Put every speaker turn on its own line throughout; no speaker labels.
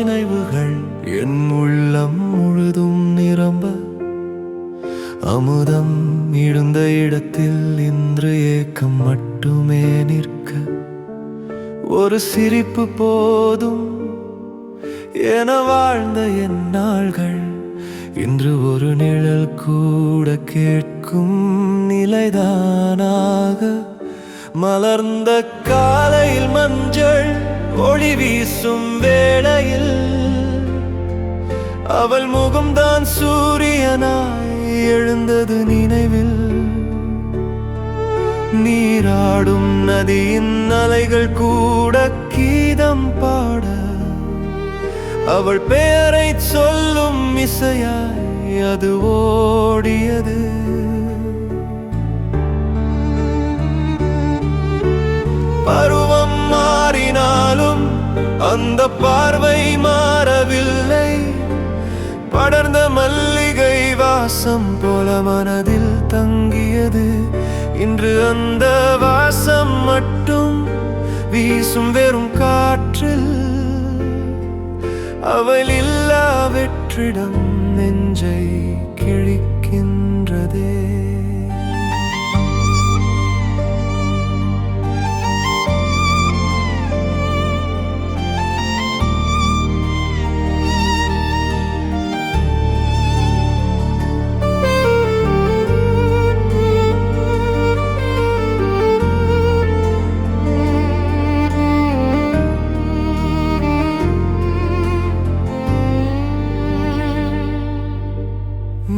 நினைவுகள் என் உள்ளம் முழுதும் நிரம்ப, அமுதம் இருந்த இடத்தில் இன்று ஏக்கம் மட்டுமே நிற்க. ஒரு சிரிப்பு போதும் என வாழ்ந்த என் நாள்கள் இன்று ஒரு நிழல் கூட கேட்கும் நிலைதானாக. மலர்ந்த காலையில் மஞ்சள் ஒளி வீசும் வேளையில் அவள் முகம்தான் சூரியனாய் எழுந்தது நினைவில். நீராடும் நதியின் அலைகள் கூட கீதம் பாட, அவள் பெயரை சொல்லும் இசையாய் அது ஓடியது. பருவம் மாறினாலும் அந்த பார்வை மாறவில்லை. படர்ந்த மல்லிகை வாசம் போல மனதில் தங்கியது. இன்று அந்த வாசம் மட்டும் வீசும் வெறும் காற்றில். அவள் இல்லா வெற்றிடம் நெஞ்சை கிழிக்கின்றதே.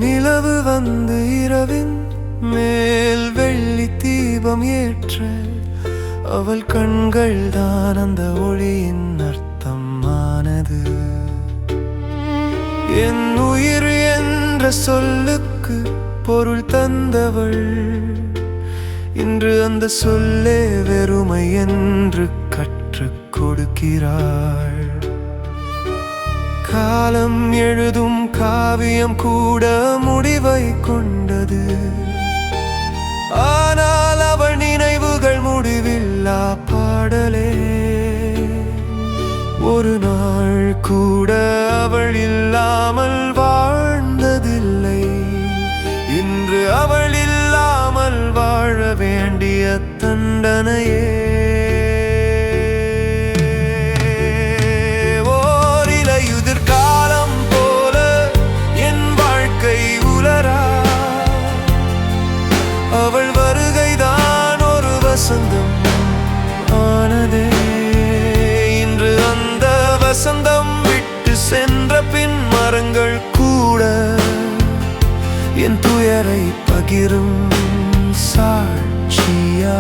நிலவு வந்து இரவின் மேல் வெள்ளி தீபம் ஏற்ற, அவள் கண்கள் தான் அந்த ஒளியின் அர்த்தமானது. என் உயிர் என்ற சொல்லுக்கு பொருள் தந்தவள் இன்று அந்த சொல்லே வெறுமை என்று கற்றுக் கொடுக்கிறாள். காலம் எழுதும் காவியம் கூட முடிவை கொண்டது. ஆனால் அவள் நினைவுகள் முடிவில்லா பாடலே. ஒரு நாள் கூட அவள் இல்லாமல் வாழ்ந்ததில்லை. இன்று அவள் இல்லாமல் வாழ வேண்டிய தண்டனையே. அவள் வருகைதான் ஒரு வசந்தம் ஆனதே. இன்று அந்த வசந்தம் விட்டு சென்ற பின் மரங்கள் கூட என் துயரை பகிரும் சாட்சியாய்.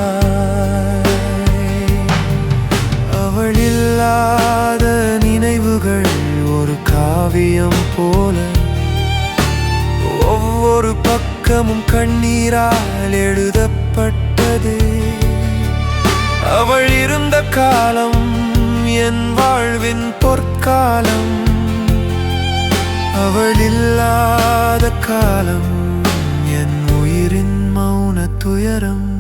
அவள் இல்லாத நினைவுகள் ஒரு காவியம் போல, ஒவ்வொரு பக்கமும் கண்ணீரால் எழுதப்பட்டது. அவள் இருந்த காலம் என் வாழ்வின் பொற்காலம். அவள் இல்லாத காலம் என் உயிரின் மௌன துயரம்.